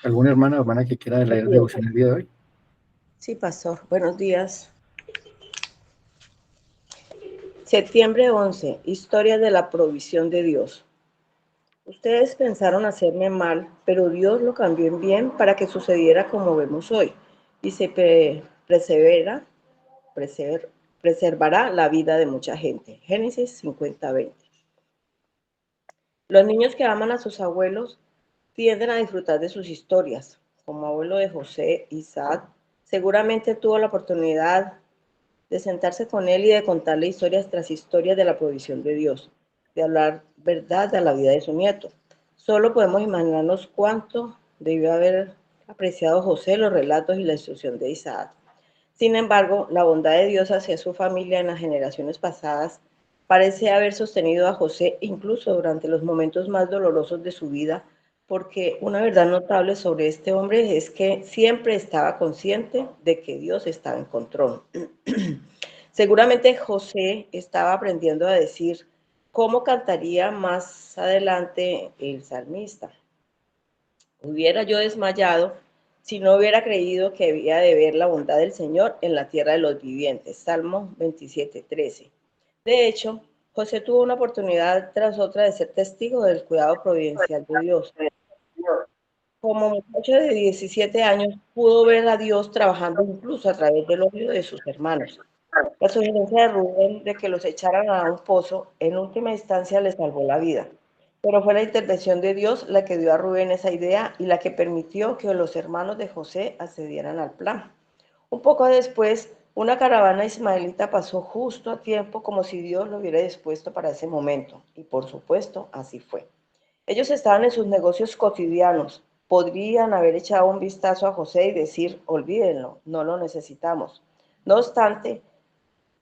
¿Alguna hermana o hermana que quiera leer devoción el día de hoy? Sí, pastor. Buenos días. Septiembre 11. Historia de la provisión de Dios. Ustedes pensaron hacerme mal, pero Dios lo cambió en bien para que sucediera como vemos hoy. Y preser- preservará la vida de mucha gente. Génesis 50:20. Los niños que aman a sus abuelos tienden a disfrutar de sus historias. Como abuelo de José, Isaac seguramente tuvo la oportunidad de sentarse con él y de contarle historias tras historias de la provisión de Dios, de hablar verdad a la vida de su nieto. Solo podemos imaginarnos cuánto debió haber apreciado José los relatos y la instrucción de Isaac. Sin embargo, la bondad de Dios hacia su familia en las generaciones pasadas parece haber sostenido a José incluso durante los momentos más dolorosos de su vida, porque una verdad notable sobre este hombre es que siempre estaba consciente de que Dios estaba en control. Seguramente José estaba aprendiendo a decir cómo cantaría más adelante el salmista. Hubiera yo desmayado si no hubiera creído que había de ver la bondad del Señor en la tierra de los vivientes. Salmo 27:13. De hecho, José tuvo una oportunidad tras otra de ser testigo del cuidado providencial de Dios. Como muchacho de 17 años, pudo ver a Dios trabajando incluso a través del odio de sus hermanos. La sugerencia de Rubén de que los echaran a un pozo en última instancia le salvó la vida, pero fue la intervención de Dios la que dio a Rubén esa idea y la que permitió que los hermanos de José accedieran al plan. Un poco después, una caravana ismaelita pasó justo a tiempo como si Dios lo hubiera dispuesto para ese momento, y por supuesto así fue. Ellos estaban en sus negocios cotidianos, podrían haber echado un vistazo a José y decir, olvídenlo, no lo necesitamos. No obstante,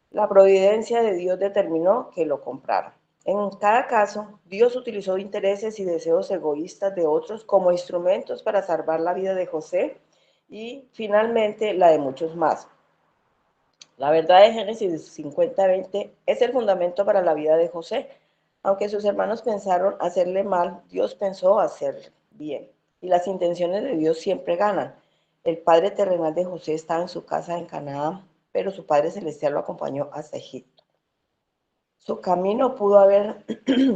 la providencia de Dios determinó que lo compraran. En cada caso, Dios utilizó intereses y deseos egoístas de otros como instrumentos para salvar la vida de José y finalmente la de muchos más. La verdad de Génesis 50:20 es el fundamento para la vida de José. Aunque sus hermanos pensaron hacerle mal, Dios pensó hacer bien. Y las intenciones de Dios siempre ganan. El padre terrenal de José estaba en su casa en Canaán, pero su Padre Celestial lo acompañó hasta Egipto. Su camino pudo haber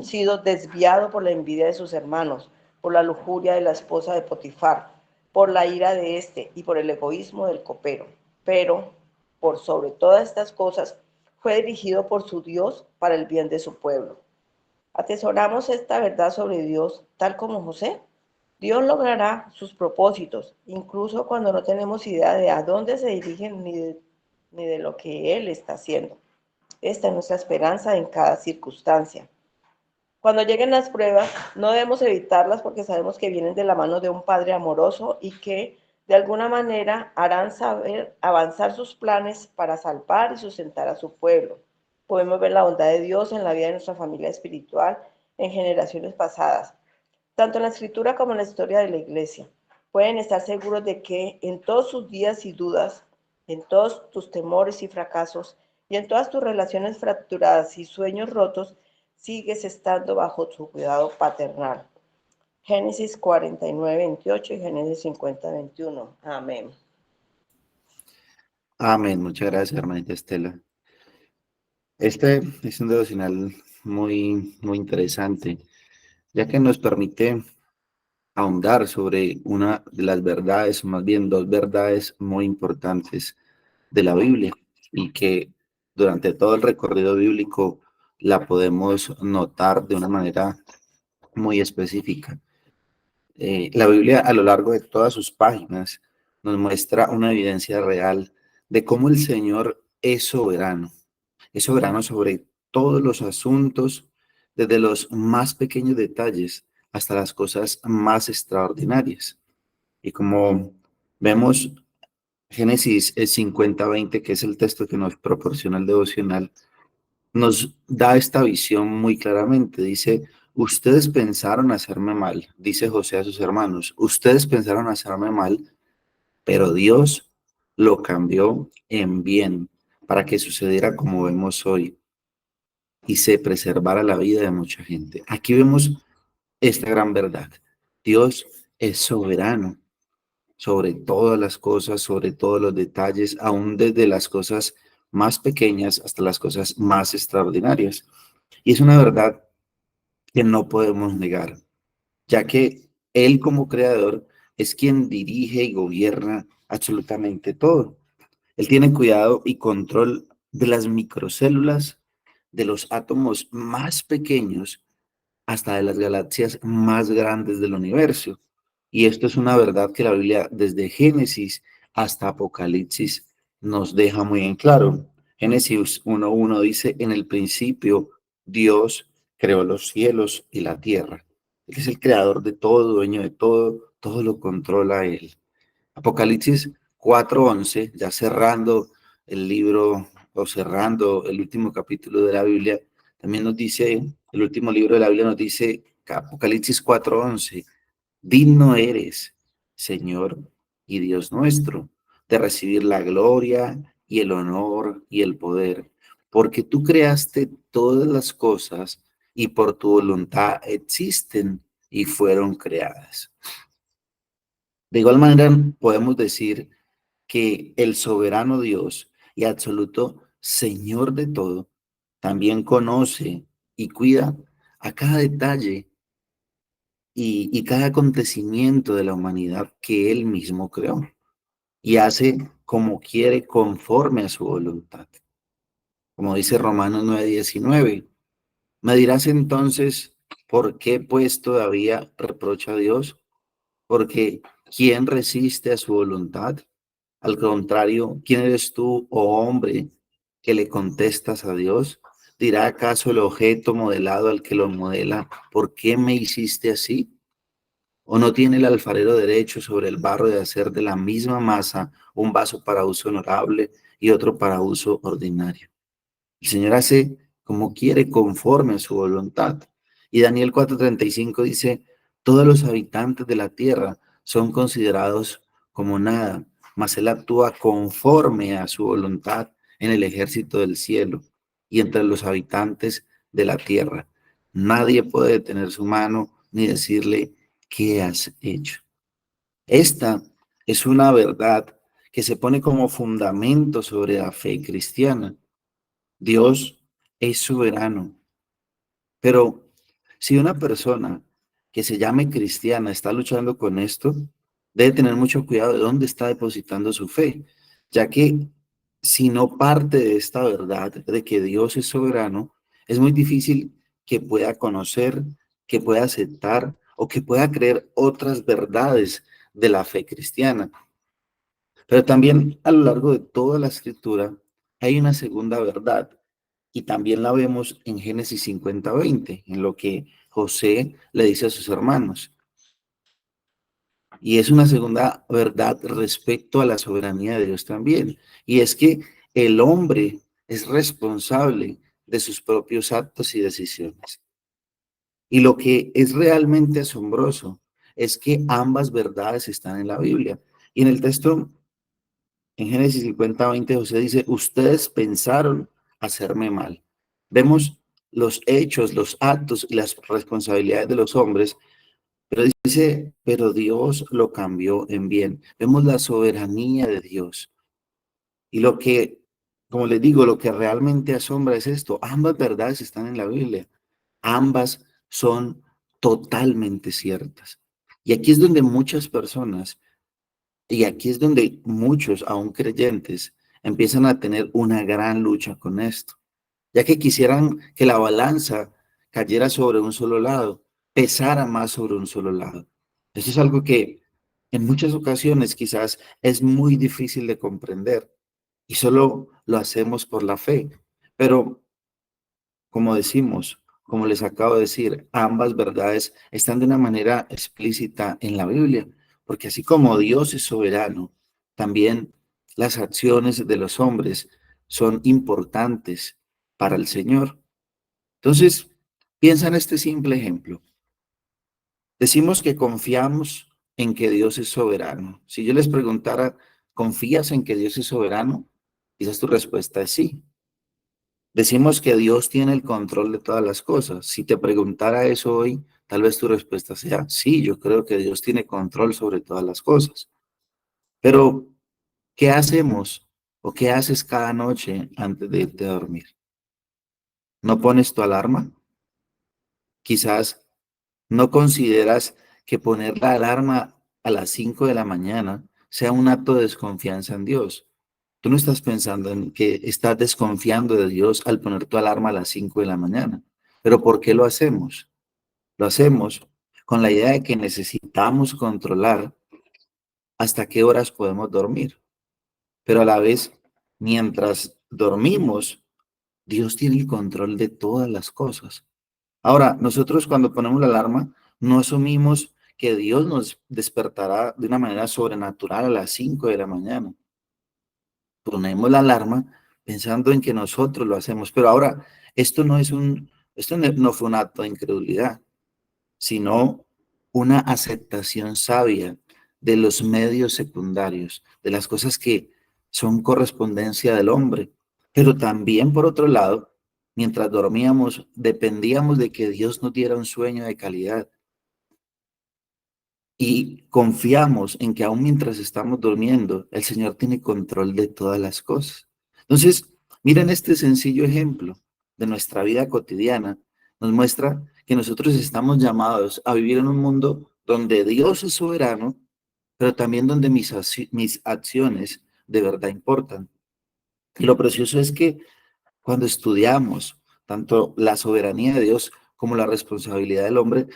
sido desviado por la envidia de sus hermanos, por la lujuria de la esposa de Potifar, por la ira de este y por el egoísmo del copero. Pero, por sobre todas estas cosas, fue dirigido por su Dios para el bien de su pueblo. Atesoramos esta verdad sobre Dios, tal como José. Dios logrará sus propósitos, incluso cuando no tenemos idea de a dónde se dirigen ni de lo que Él está haciendo. Esta es nuestra esperanza en cada circunstancia. Cuando lleguen las pruebas, no debemos evitarlas porque sabemos que vienen de la mano de un Padre amoroso y que de alguna manera harán saber avanzar sus planes para salvar y sustentar a su pueblo. Podemos ver la bondad de Dios en la vida de nuestra familia espiritual en generaciones pasadas, tanto en la escritura como en la historia de la iglesia. Pueden estar seguros de que en todos sus días y dudas, en todos tus temores y fracasos, y en todas tus relaciones fracturadas y sueños rotos, sigues estando bajo su cuidado paternal. Génesis 49:28 y Génesis 50:21. Amén. Amén. Muchas gracias, hermanita Estela. Este es un devocional muy interesante, ya que nos permite ahondar sobre una de las verdades, o más bien dos verdades muy importantes de la Biblia y que durante todo el recorrido bíblico la podemos notar de una manera muy específica. La Biblia a lo largo de todas sus páginas nos muestra una evidencia real de cómo el Señor es soberano sobre todos los asuntos, desde los más pequeños detalles hasta las cosas más extraordinarias. Y como vemos, Génesis 50:20, que es el texto que nos proporciona el devocional, nos da esta visión muy claramente. Dice, ustedes pensaron hacerme mal, dice José a sus hermanos, ustedes pensaron hacerme mal, pero Dios lo cambió en bien para que sucediera como vemos hoy y se preservara la vida de mucha gente. Aquí vemos esta gran verdad. Dios es soberano sobre todas las cosas, sobre todos los detalles, aún desde las cosas más pequeñas hasta las cosas más extraordinarias. Y es una verdad que no podemos negar, ya que Él como creador es quien dirige y gobierna absolutamente todo. Él tiene cuidado y control de las microcélulas, de los átomos más pequeños, hasta de las galaxias más grandes del universo. Y esto es una verdad que la Biblia, desde Génesis hasta Apocalipsis, nos deja muy en claro. Génesis 1:1 dice, en el principio Dios creó los cielos y la tierra. Él es el creador de todo, dueño de todo, todo lo controla Él. Apocalipsis 4:11, ya cerrando el libro o cerrando el último capítulo de la Biblia, también nos dice, el último libro de la Biblia nos dice, Apocalipsis 4:11, digno eres, Señor y Dios nuestro, de recibir la gloria y el honor y el poder, porque tú creaste todas las cosas y por tu voluntad existen y fueron creadas. De igual manera, podemos decir que el soberano Dios y absoluto Señor de todo, también conoce y cuida a cada detalle y cada acontecimiento de la humanidad que Él mismo creó y hace como quiere conforme a su voluntad. Como dice Romanos 9:19, me dirás entonces, ¿por qué pues todavía reprocha a Dios? Porque ¿quién resiste a su voluntad? Al contrario, ¿quién eres tú, oh hombre, que le contestas a Dios? ¿Dirá acaso el objeto modelado al que lo modela, ¿por qué me hiciste así? ¿O no tiene el alfarero derecho sobre el barro de hacer de la misma masa un vaso para uso honorable y otro para uso ordinario? El Señor hace como quiere conforme a su voluntad. Y Daniel 4:35 dice, todos los habitantes de la tierra son considerados como nada, mas Él actúa conforme a su voluntad en el ejército del cielo y entre los habitantes de la tierra. Nadie puede detener su mano ni decirle, ¿qué has hecho? Esta es una verdad que se pone como fundamento sobre la fe cristiana. Dios es soberano, pero si una persona que se llame cristiana está luchando con esto, debe tener mucho cuidado de dónde está depositando su fe, ya que si no parte de esta verdad de que Dios es soberano, es muy difícil que pueda conocer, que pueda aceptar o que pueda creer otras verdades de la fe cristiana. Pero también a lo largo de toda la escritura hay una segunda verdad y también la vemos en Génesis 50:20, en lo que José le dice a sus hermanos. Y es una segunda verdad respecto a la soberanía de Dios también. Y es que el hombre es responsable de sus propios actos y decisiones. Y lo que es realmente asombroso es que ambas verdades están en la Biblia. Y en el texto, en Génesis 50:20, José dice, ustedes pensaron hacerme mal. Vemos los hechos, los actos y las responsabilidades de los hombres, pero dice, pero Dios lo cambió en bien. Vemos la soberanía de Dios. Y lo que, como les digo, lo que realmente asombra es esto. Ambas verdades están en la Biblia. Ambas son totalmente ciertas. Y aquí es donde muchas personas, y aquí es donde muchos, aún creyentes, empiezan a tener una gran lucha con esto, ya que quisieran que la balanza cayera sobre un solo lado, pesara más sobre un solo lado. Eso es algo que en muchas ocasiones quizás es muy difícil de comprender y solo lo hacemos por la fe. Pero como decimos, como les acabo de decir, ambas verdades están de una manera explícita en la Biblia, porque así como Dios es soberano, también las acciones de los hombres son importantes para el Señor. Entonces, piensa en este simple ejemplo. Decimos que confiamos en que Dios es soberano. Si yo les preguntara, ¿confías en que Dios es soberano? Quizás tu respuesta es sí. Decimos que Dios tiene el control de todas las cosas. Si te preguntara eso hoy, tal vez tu respuesta sea, sí, yo creo que Dios tiene control sobre todas las cosas. Pero, ¿qué hacemos o qué haces cada noche antes de irte a dormir? ¿No pones tu alarma? Quizás no consideras que poner la alarma a las 5 de la mañana sea un acto de desconfianza en Dios. Tú no estás pensando en que estás desconfiando de Dios al poner tu alarma a las 5 de la mañana. Pero ¿por qué lo hacemos? Lo hacemos con la idea de que necesitamos controlar hasta qué horas podemos dormir. Pero a la vez, mientras dormimos, Dios tiene el control de todas las cosas. Ahora, nosotros cuando ponemos la alarma, no asumimos que Dios nos despertará de una manera sobrenatural a las 5 de la mañana. Ponemos la alarma pensando en que nosotros lo hacemos. Pero ahora, esto no fue un acto de incredulidad, sino una aceptación sabia de los medios secundarios, de las cosas que son correspondencia del hombre. Pero también, por otro lado, mientras dormíamos, dependíamos de que Dios nos diera un sueño de calidad. Y confiamos en que aún mientras estamos durmiendo, el Señor tiene control de todas las cosas. Entonces, miren este sencillo ejemplo de nuestra vida cotidiana. Nos muestra que nosotros estamos llamados a vivir en un mundo donde Dios es soberano, pero también donde mis acciones de verdad importan. Y lo precioso es que cuando estudiamos tanto la soberanía de Dios como la responsabilidad del hombre,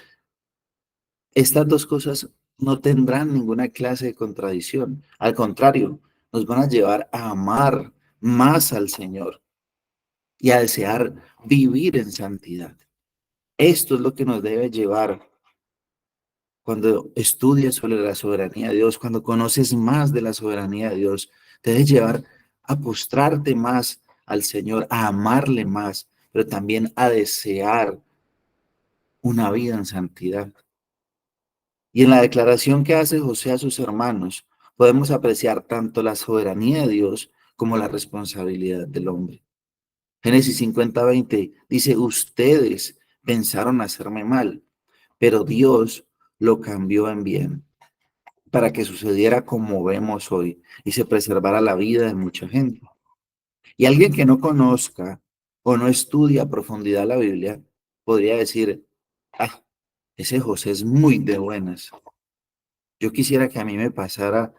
estas dos cosas no tendrán ninguna clase de contradicción. Al contrario, nos van a llevar a amar más al Señor y a desear vivir en santidad. Esto es lo que nos debe llevar cuando estudias sobre la soberanía de Dios, cuando conoces más de la soberanía de Dios, te debe llevar a postrarte más al Señor, a amarle más, pero también a desear una vida en santidad. Y en la declaración que hace José a sus hermanos, podemos apreciar tanto la soberanía de Dios como la responsabilidad del hombre. Génesis 50:20 dice, ustedes pensaron hacerme mal, pero Dios lo cambió en bien, para que sucediera como vemos hoy y se preservara la vida de mucha gente. Y alguien que no conozca o no estudie a profundidad la Biblia, podría decir, ah, ese José es muy de buenas. Yo quisiera que a mí me pasara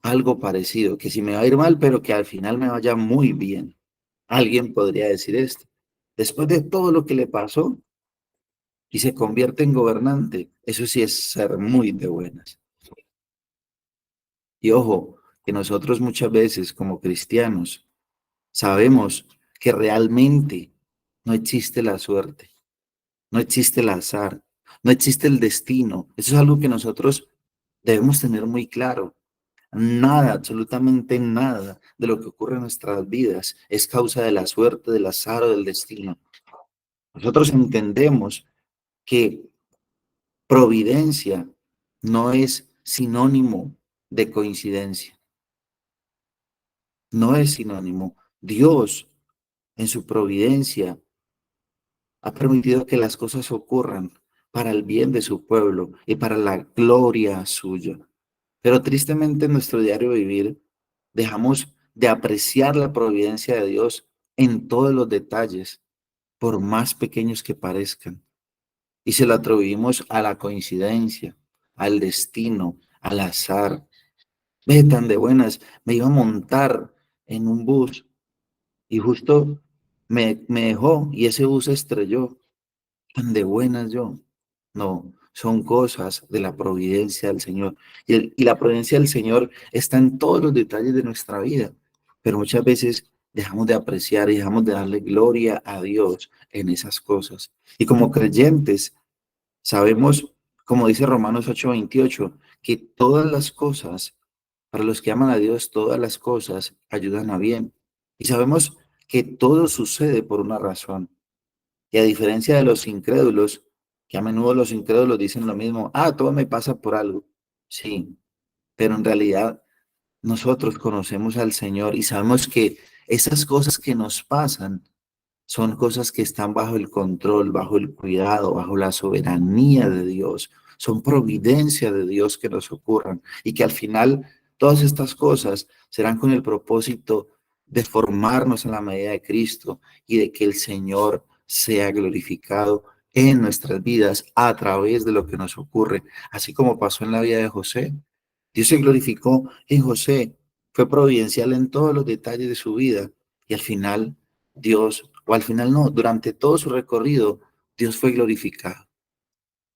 algo parecido, que si me va a ir mal, pero que al final me vaya muy bien. Alguien podría decir esto. Después de todo lo que le pasó y se convierte en gobernante, eso sí es ser muy de buenas. Y ojo, que nosotros muchas veces como cristianos sabemos que realmente no existe la suerte, no existe el azar, no existe el destino. Eso es algo que nosotros debemos tener muy claro. Nada, absolutamente nada de lo que ocurre en nuestras vidas es causa de la suerte, del azar o del destino. Nosotros entendemos que providencia no es sinónimo de coincidencia, no es sinónimo. Dios, en su providencia, ha permitido que las cosas ocurran para el bien de su pueblo y para la gloria suya. Pero tristemente en nuestro diario vivir dejamos de apreciar la providencia de Dios en todos los detalles, por más pequeños que parezcan, y se lo atribuimos a la coincidencia, al destino, al azar. Ve tan de buenas, me iba a montar en un bus y justo me dejó y ese bus se estrelló. Tan de buenas yo. No, son cosas de la providencia del Señor. Y la providencia del Señor está en todos los detalles de nuestra vida, pero muchas veces dejamos de apreciar y dejamos de darle gloria a Dios en esas cosas. Y como creyentes, sabemos, como dice Romanos 8:28, que todas las cosas, para los que aman a Dios, todas las cosas ayudan a bien. Y sabemos que todo sucede por una razón. Y a diferencia de los incrédulos, que a menudo los incrédulos dicen lo mismo, todo me pasa por algo. Sí, pero en realidad nosotros conocemos al Señor y sabemos que esas cosas que nos pasan son cosas que están bajo el control, bajo el cuidado, bajo la soberanía de Dios. Son providencia de Dios que nos ocurran y que al final Todas estas cosas serán con el propósito de formarnos en la medida de Cristo y de que el Señor sea glorificado en nuestras vidas a través de lo que nos ocurre, así como pasó en la vida de José. Dios se glorificó en José, fue providencial en todos los detalles de su vida y al final Dios, o al final no, durante todo su recorrido, Dios fue glorificado.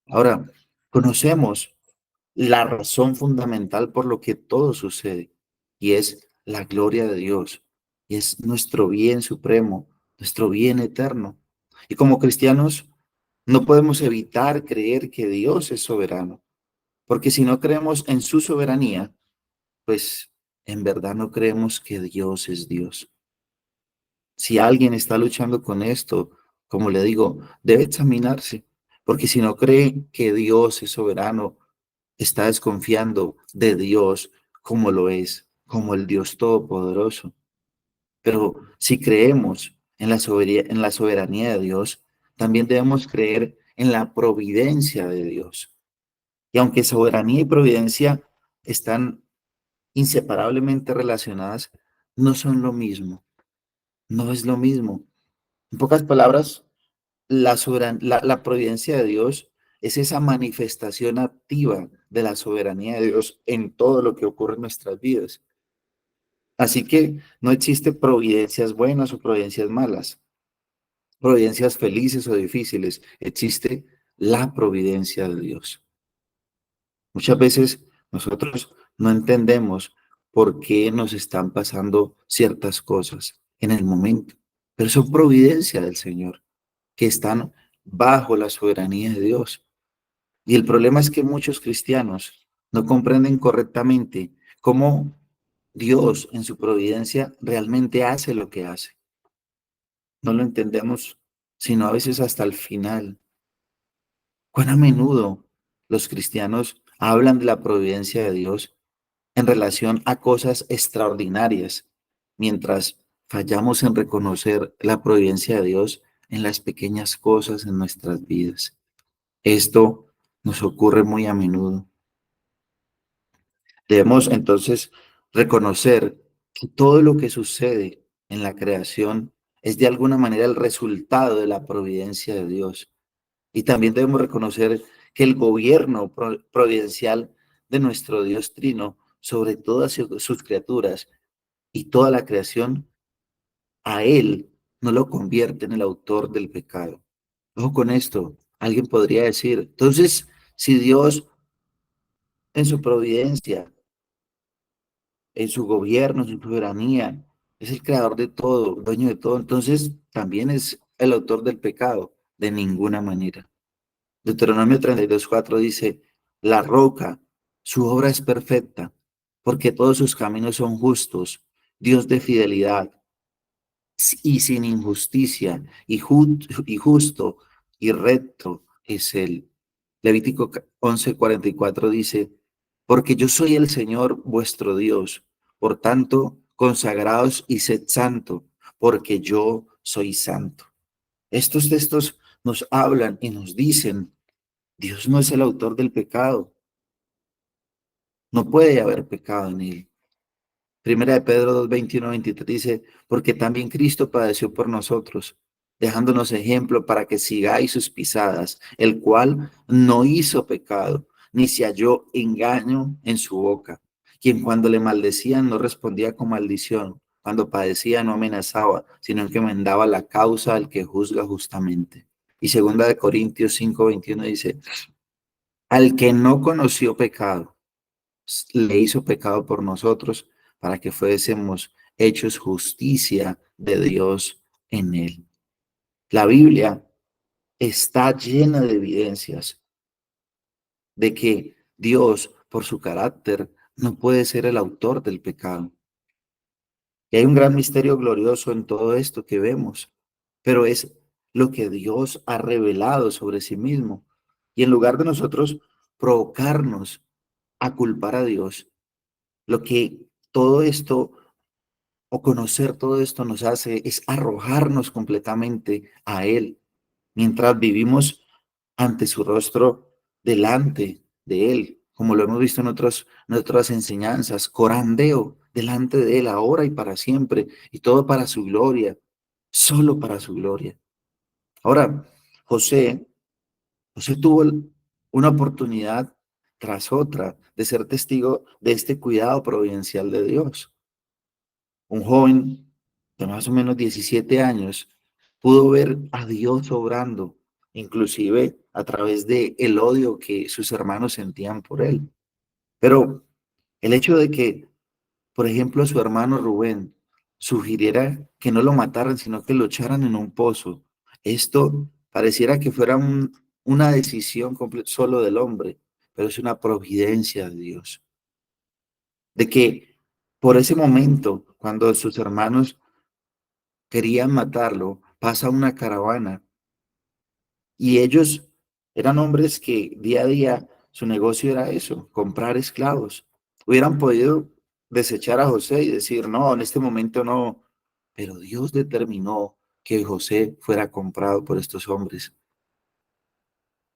Ahora, conocemos la razón fundamental por lo que todo sucede y es la gloria de Dios y es nuestro bien supremo, nuestro bien eterno. Y como cristianos no podemos evitar creer que Dios es soberano, porque si no creemos en su soberanía, pues en verdad no creemos que Dios es Dios. Si alguien está luchando con esto, como le digo, debe examinarse, porque si no cree que Dios es soberano, está desconfiando de Dios como lo es, como el Dios Todopoderoso. Pero si creemos en la soberanía de Dios, también debemos creer en la providencia de Dios. Y aunque soberanía y providencia están inseparablemente relacionadas, no son lo mismo, no es lo mismo. En pocas palabras, la providencia de Dios es esa manifestación activa de la soberanía de Dios en todo lo que ocurre en nuestras vidas. Así que no existe providencias buenas o providencias malas, providencias felices o difíciles, existe la providencia de Dios. Muchas veces nosotros no entendemos por qué nos están pasando ciertas cosas en el momento, pero son providencia del Señor, que están bajo la soberanía de Dios. Y el problema es que muchos cristianos no comprenden correctamente cómo Dios en su providencia realmente hace lo que hace. No lo entendemos, sino a veces hasta el final. Cuán a menudo los cristianos hablan de la providencia de Dios en relación a cosas extraordinarias, mientras fallamos en reconocer la providencia de Dios en las pequeñas cosas en nuestras vidas. Esto nos ocurre muy a menudo. Debemos entonces reconocer que todo lo que sucede en la creación es de alguna manera el resultado de la providencia de Dios. Y también debemos reconocer que el gobierno providencial de nuestro Dios Trino sobre todas sus criaturas y toda la creación, a Él no lo convierte en el autor del pecado. Ojo con esto, alguien podría decir, entonces, si Dios en su providencia, en su gobierno, en su soberanía, es el creador de todo, dueño de todo, entonces también es el autor del pecado, de ninguna manera. Deuteronomio 32:4 dice, la roca, su obra es perfecta, porque todos sus caminos son justos, Dios de fidelidad y sin injusticia, y justo y recto es Él. Levítico 11:44 dice, porque yo soy el Señor vuestro Dios, por tanto, consagraos y sed santo, porque yo soy santo. Estos textos nos hablan y nos dicen, Dios no es el autor del pecado, no puede haber pecado en Él. Primera de Pedro 2:21-23 dice, porque también Cristo padeció por nosotros, dejándonos ejemplo para que sigáis sus pisadas, el cual no hizo pecado, ni se halló engaño en su boca, quien cuando le maldecían no respondía con maldición, cuando padecía no amenazaba, sino que enmendaba la causa al que juzga justamente. Y segunda de Corintios 5:21 dice, al que no conoció pecado, le hizo pecado por nosotros para que fuésemos hechos justicia de Dios en él. La Biblia está llena de evidencias de que Dios, por su carácter, no puede ser el autor del pecado. Y hay un gran misterio glorioso en todo esto que vemos, pero es lo que Dios ha revelado sobre sí mismo. Y en lugar de nosotros provocarnos a culpar a Dios, lo que todo esto o conocer todo esto nos hace es arrojarnos completamente a Él, mientras vivimos ante su rostro, delante de Él, como lo hemos visto en otras enseñanzas, corandeo delante de Él ahora y para siempre, y todo para su gloria, solo para su gloria. Ahora, José, José tuvo una oportunidad tras otra de ser testigo de este cuidado providencial de Dios. Un joven de más o menos 17 años pudo ver a Dios obrando, inclusive a través de el odio que sus hermanos sentían por él. Pero el hecho de que, por ejemplo, su hermano Rubén sugiriera que no lo mataran, sino que lo echaran en un pozo, esto pareciera que fuera una decisión solo del hombre, pero es una providencia de Dios. De que por ese momento, cuando sus hermanos querían matarlo, pasa una caravana y ellos eran hombres que día a día su negocio era eso, comprar esclavos. Hubieran podido desechar a José y decir, no, en este momento no, pero Dios determinó que José fuera comprado por estos hombres.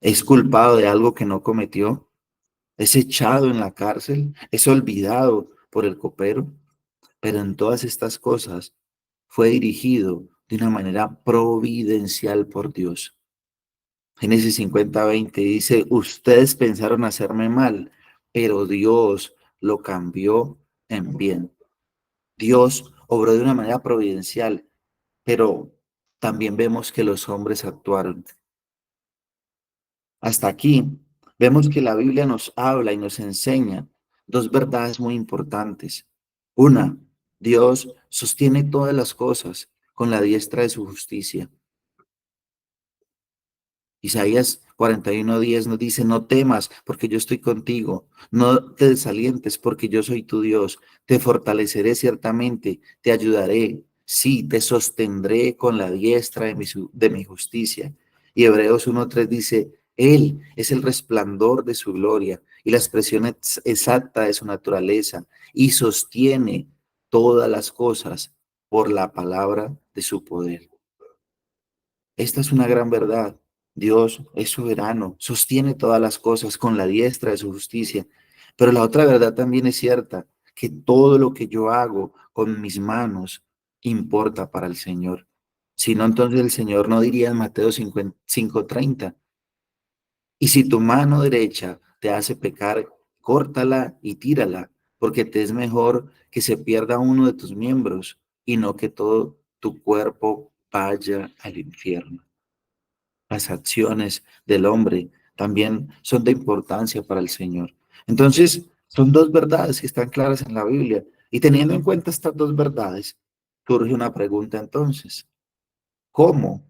Es culpado de algo que no cometió, es echado en la cárcel, es olvidado por el copero, pero en todas estas cosas fue dirigido de una manera providencial por Dios. Génesis 50:20 dice, ustedes pensaron hacerme mal, pero Dios lo cambió en bien. Dios obró de una manera providencial, pero también vemos que los hombres actuaron. Hasta aquí vemos que la Biblia nos habla y nos enseña dos verdades muy importantes. Una, Dios sostiene todas las cosas con la diestra de su justicia. Isaías 41:10 nos dice, no temas porque yo estoy contigo, no te desalientes porque yo soy tu Dios, te fortaleceré ciertamente, te ayudaré, sí, te sostendré con la diestra de mi justicia. Y Hebreos 1:3 dice, Él es el resplandor de su gloria y la expresión exacta de su naturaleza y sostiene todas las cosas por la palabra de su poder. Esta es una gran verdad. Dios es soberano, sostiene todas las cosas con la diestra de su justicia. Pero la otra verdad también es cierta, que todo lo que yo hago con mis manos importa para el Señor. Si no, entonces el Señor no diría en Mateo 5:30, y si tu mano derecha te hace pecar, córtala y tírala, porque te es mejor que se pierda uno de tus miembros y no que todo tu cuerpo vaya al infierno. Las acciones del hombre también son de importancia para el Señor. Entonces, son dos verdades que están claras en la Biblia. Y teniendo en cuenta estas dos verdades, surge una pregunta entonces. ¿Cómo?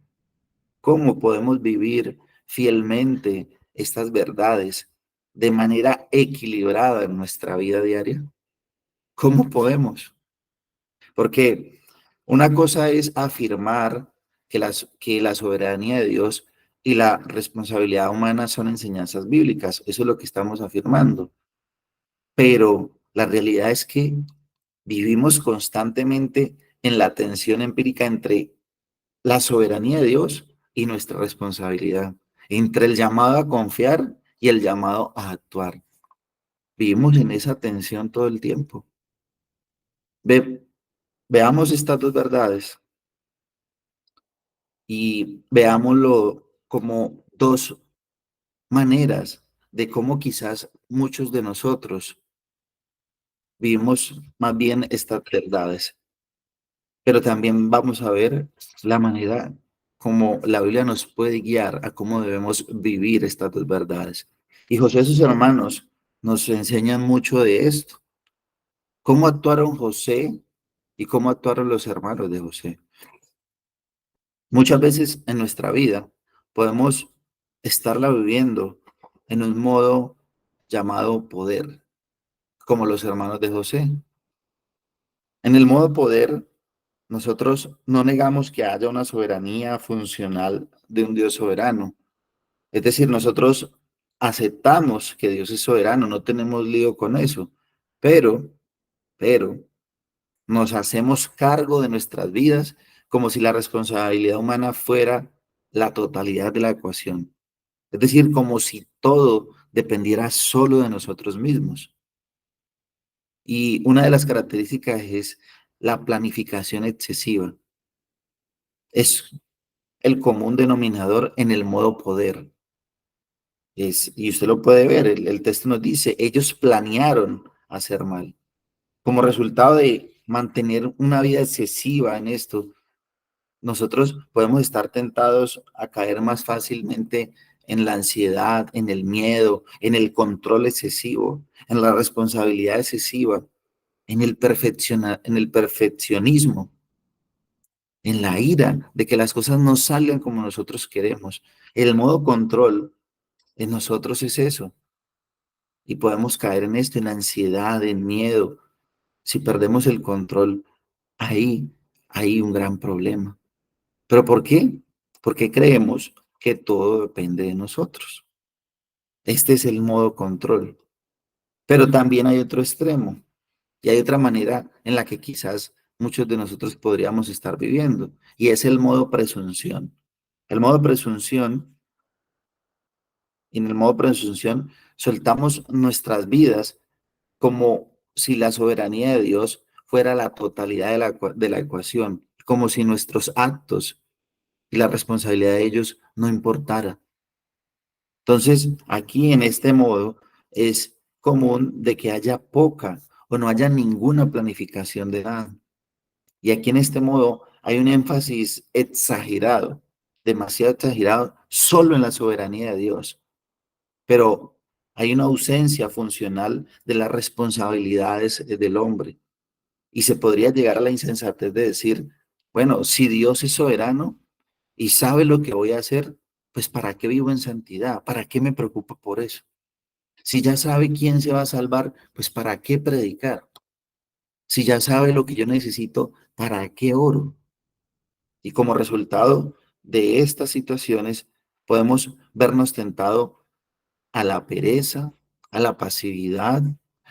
¿Cómo podemos vivir fielmente estas verdades de manera equilibrada en nuestra vida diaria? ¿Cómo podemos? Porque una cosa es afirmar que la soberanía de Dios y la responsabilidad humana son enseñanzas bíblicas. Eso es lo que estamos afirmando. Pero la realidad es que vivimos constantemente en la tensión empírica entre la soberanía de Dios y nuestra responsabilidad, entre el llamado a confiar y el llamado a actuar. Vivimos en esa tensión todo el tiempo. Veamos estas dos verdades y veámoslo como dos maneras de cómo quizás muchos de nosotros vivimos más bien estas verdades, pero también vamos a ver la manera como la Biblia nos puede guiar a cómo debemos vivir estas dos verdades. Y José y sus hermanos nos enseñan mucho de esto. ¿Cómo actuaron José y cómo actuaron los hermanos de José? Muchas veces en nuestra vida podemos estarla viviendo en un modo llamado poder, como los hermanos de José. En el modo poder, nosotros no negamos que haya una soberanía funcional de un Dios soberano. Es decir, nosotros aceptamos que Dios es soberano, no tenemos lío con eso, pero, pero nos hacemos cargo de nuestras vidas como si la responsabilidad humana fuera la totalidad de la ecuación. Es decir, como si todo dependiera solo de nosotros mismos. Y una de las características es la planificación excesiva. Es el común denominador en el modo poder. Y usted lo puede ver, el texto nos dice, ellos planearon hacer mal. Como resultado de mantener una vida excesiva en esto, nosotros podemos estar tentados a caer más fácilmente en la ansiedad, en el miedo, en el control excesivo, en la responsabilidad excesiva, en el perfeccionismo, en la ira de que las cosas no salgan como nosotros queremos. El modo control en nosotros es eso. Y podemos caer en esto, en ansiedad, en miedo. Si perdemos el control, ahí hay un gran problema. ¿Pero por qué? Porque creemos que todo depende de nosotros. Este es el modo control. Pero también hay otro extremo y hay otra manera en la que quizás muchos de nosotros podríamos estar viviendo, y es el modo presunción. El modo presunción, en el modo presunción, soltamos nuestras vidas como si la soberanía de Dios fuera la totalidad de la ecuación, como si nuestros actos y la responsabilidad de ellos no importara. Entonces, aquí en este modo es común de que haya poca o no haya ninguna planificación de nada. Y aquí en este modo hay un énfasis exagerado, demasiado exagerado, solo en la soberanía de Dios. Pero hay una ausencia funcional de las responsabilidades del hombre. Y se podría llegar a la insensatez de decir, bueno, si Dios es soberano y sabe lo que voy a hacer, pues ¿para qué vivo en santidad? ¿Para qué me preocupo por eso? Si ya sabe quién se va a salvar, pues ¿para qué predicar? Si ya sabe lo que yo necesito, ¿para qué oro? Y como resultado de estas situaciones, podemos vernos tentados a la pereza, a la pasividad,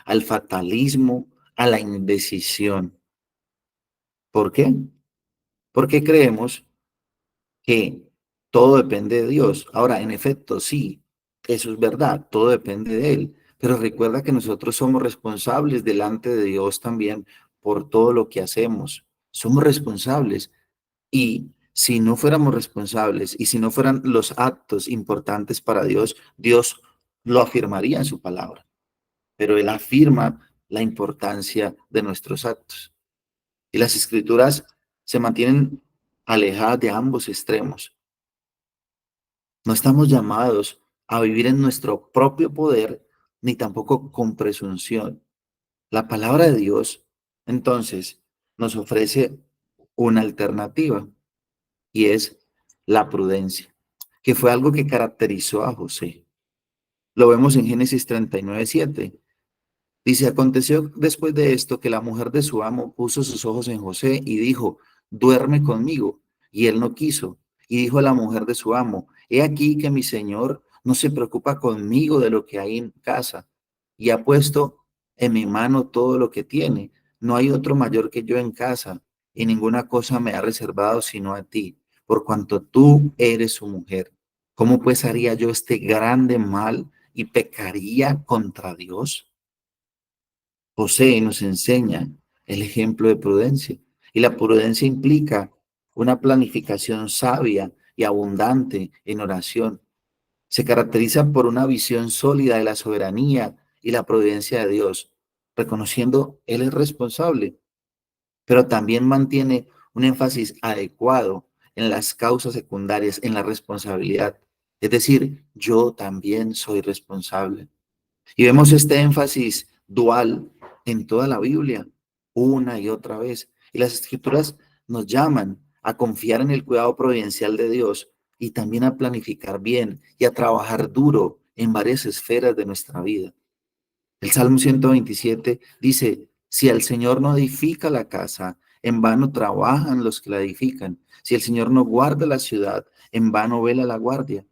al fatalismo, a la indecisión. ¿Por qué? Porque creemos que todo depende de Dios. Ahora, en efecto, sí, eso es verdad, todo depende de Él. Pero recuerda que nosotros somos responsables delante de Dios también por todo lo que hacemos. Somos responsables. Y si no fuéramos responsables y si no fueran los actos importantes para Dios, Dios lo afirmaría en su palabra. Pero Él afirma la importancia de nuestros actos. Y las escrituras se mantienen alejadas de ambos extremos. No estamos llamados a vivir en nuestro propio poder, ni tampoco con presunción. La palabra de Dios, entonces, nos ofrece una alternativa y es la prudencia, que fue algo que caracterizó a José. Lo vemos en Génesis 39:7. Dice, aconteció después de esto que la mujer de su amo puso sus ojos en José y dijo, duerme conmigo. Y él no quiso. Y dijo a la mujer de su amo, he aquí que mi señor no se preocupa conmigo de lo que hay en casa y ha puesto en mi mano todo lo que tiene. No hay otro mayor que yo en casa y ninguna cosa me ha reservado sino a ti, por cuanto tú eres su mujer. ¿Cómo pues haría yo este grande mal y pecaría contra Dios? José nos enseña el ejemplo de prudencia y la prudencia implica una planificación sabia y abundante en oración. Se caracteriza por una visión sólida de la soberanía y la providencia de Dios, reconociendo Él es responsable, pero también mantiene un énfasis adecuado en las causas secundarias, en la responsabilidad. Es decir, yo también soy responsable. Y vemos este énfasis dual en toda la Biblia, una y otra vez. Y las escrituras nos llaman a confiar en el cuidado providencial de Dios y también a planificar bien y a trabajar duro en varias esferas de nuestra vida. El Salmo 127 dice, si el Señor no edifica la casa, en vano trabajan los que la edifican. Si el Señor no guarda la ciudad, en vano vela la guardia.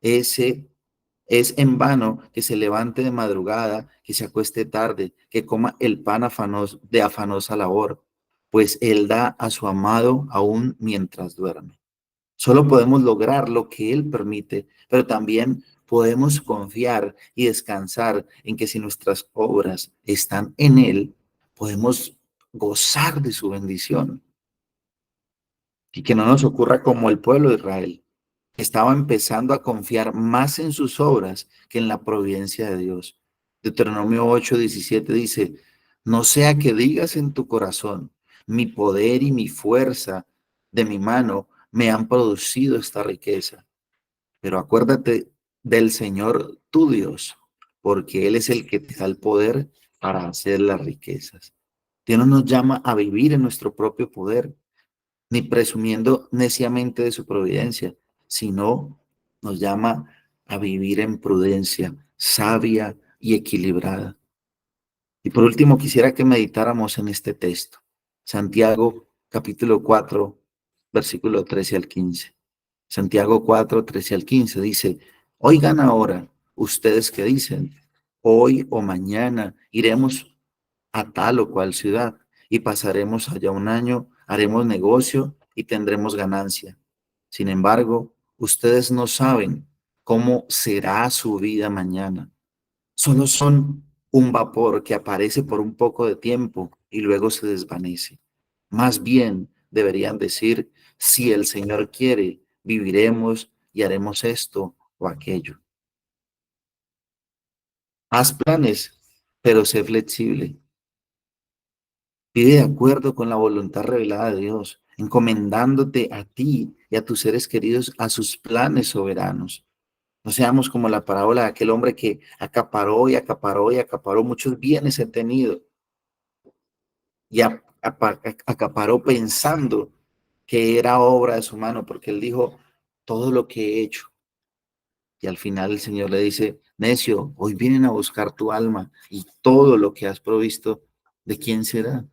Ese es en vano que se levante de madrugada, que se acueste tarde, que coma el pan de afanosa labor, pues él da a su amado aún mientras duerme. Solo podemos lograr lo que él permite, pero también podemos confiar y descansar en que si nuestras obras están en Él, podemos gozar de su bendición. Y que no nos ocurra como el pueblo de Israel. Estaba empezando a confiar más en sus obras que en la providencia de Dios. Deuteronomio 8:17 dice, no sea que digas en tu corazón, mi poder y mi fuerza de mi mano me han producido esta riqueza. Pero acuérdate del Señor tu Dios, porque Él es el que te da el poder para hacer las riquezas. Dios no nos llama a vivir en nuestro propio poder, ni presumiendo neciamente de su providencia, sino nos llama a vivir en prudencia, sabia y equilibrada. Y por último, quisiera que meditáramos en este texto. Santiago capítulo 4, versículo 13 al 15. Santiago 4, 13 al 15 dice, oigan ahora ustedes que dicen, hoy o mañana iremos a tal o cual ciudad y pasaremos allá un año, haremos negocio y tendremos ganancia. Sin embargo, ustedes no saben cómo será su vida mañana. Solo son un vapor que aparece por un poco de tiempo y luego se desvanece. Más bien deberían decir, si el Señor quiere, viviremos y haremos esto o aquello. Haz planes, pero sé flexible. Vive de acuerdo con la voluntad revelada de Dios, encomendándote a ti y a tus seres queridos a sus planes soberanos. No seamos como la parábola de aquel hombre que acaparó y acaparó y acaparó, muchos bienes he tenido y acaparó pensando que era obra de su mano, porque él dijo, todo lo que he hecho. Y al final el Señor le dice, necio, hoy vienen a buscar tu alma y todo lo que has provisto, ¿de quién será?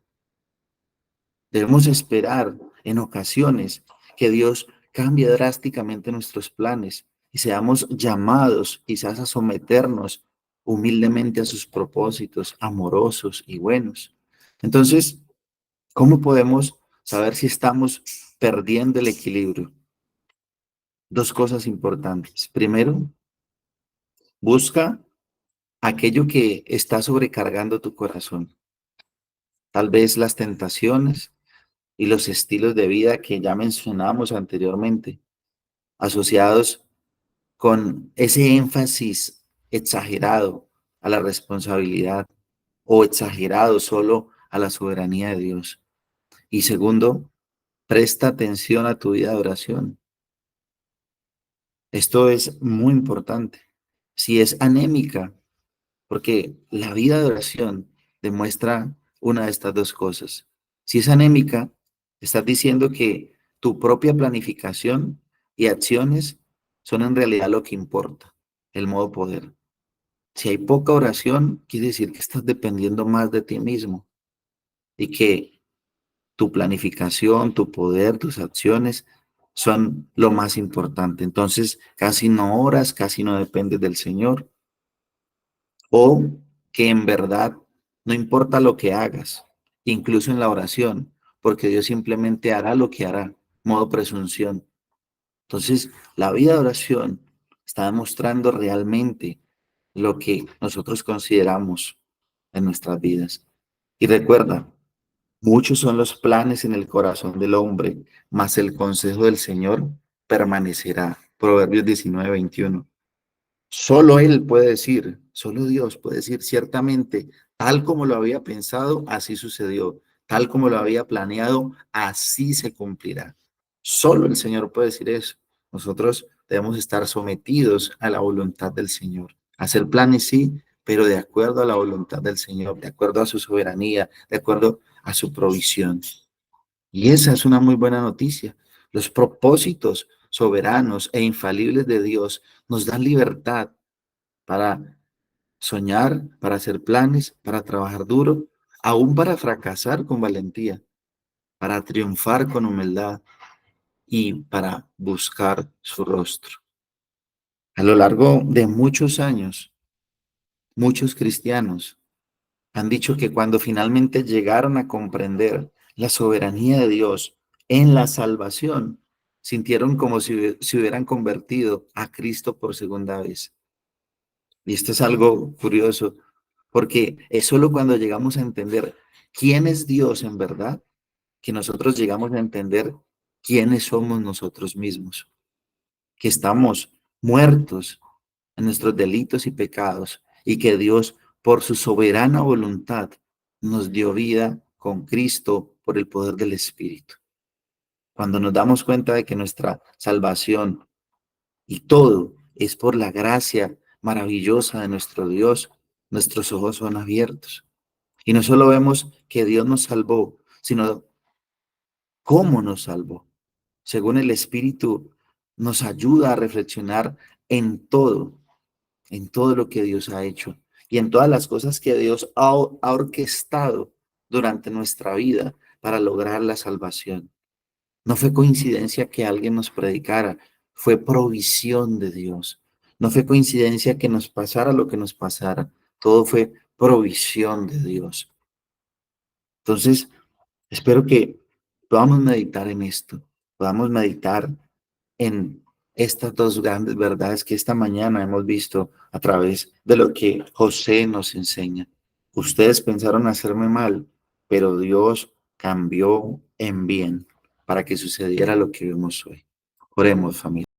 Debemos esperar en ocasiones que Dios cambie drásticamente nuestros planes y seamos llamados quizás a someternos humildemente a sus propósitos amorosos y buenos. Entonces, ¿cómo podemos saber si estamos perdiendo el equilibrio? Dos cosas importantes. Primero, busca aquello que está sobrecargando tu corazón. Tal vez las tentaciones y los estilos de vida que ya mencionamos anteriormente, asociados con ese énfasis exagerado a la responsabilidad o exagerado solo a la soberanía de Dios. Y segundo, presta atención a tu vida de oración. Esto es muy importante. Si es anémica, porque la vida de oración demuestra una de estas dos cosas. Si es anémica, estás diciendo que tu propia planificación y acciones son en realidad lo que importa, el modo poder. Si hay poca oración, quiere decir que estás dependiendo más de ti mismo y que tu planificación, tu poder, tus acciones son lo más importante. Entonces, casi no oras, casi no dependes del Señor, o que en verdad no importa lo que hagas, incluso en la oración, porque Dios simplemente hará lo que hará, modo presunción. Entonces, la vida de oración está demostrando realmente lo que nosotros consideramos en nuestras vidas. Y recuerda, muchos son los planes en el corazón del hombre, mas el consejo del Señor permanecerá. Proverbios 19:21. Solo Él puede decir, solo Dios puede decir ciertamente, tal como lo había pensado, así sucedió, tal como lo había planeado, así se cumplirá. Solo el Señor puede decir eso. Nosotros debemos estar sometidos a la voluntad del Señor. Hacer planes sí, pero de acuerdo a la voluntad del Señor, de acuerdo a su soberanía, de acuerdo a su provisión. Y esa es una muy buena noticia. Los propósitos soberanos e infalibles de Dios nos dan libertad para soñar, para hacer planes, para trabajar duro, aún para fracasar con valentía, para triunfar con humildad y para buscar su rostro. A lo largo de muchos años, muchos cristianos han dicho que cuando finalmente llegaron a comprender la soberanía de Dios en la salvación, sintieron como si se hubieran convertido a Cristo por segunda vez. Y esto es algo curioso, porque es solo cuando llegamos a entender quién es Dios en verdad que nosotros llegamos a entender quiénes somos nosotros mismos, que estamos muertos en nuestros delitos y pecados y que Dios, por su soberana voluntad, nos dio vida con Cristo por el poder del Espíritu. Cuando nos damos cuenta de que nuestra salvación y todo es por la gracia maravillosa de nuestro Dios, nuestros ojos son abiertos. Y no solo vemos que Dios nos salvó, sino cómo nos salvó. Según el Espíritu, nos ayuda a reflexionar en todo lo que Dios ha hecho y en todas las cosas que Dios ha orquestado durante nuestra vida para lograr la salvación. No fue coincidencia que alguien nos predicara, fue provisión de Dios. No fue coincidencia que nos pasara lo que nos pasara, todo fue provisión de Dios. Entonces, espero que podamos meditar en esto, podamos meditar en estas dos grandes verdades que esta mañana hemos visto a través de lo que José nos enseña. Ustedes pensaron hacerme mal, pero Dios cambió en bien para que sucediera lo que vemos hoy. Oremos, familia.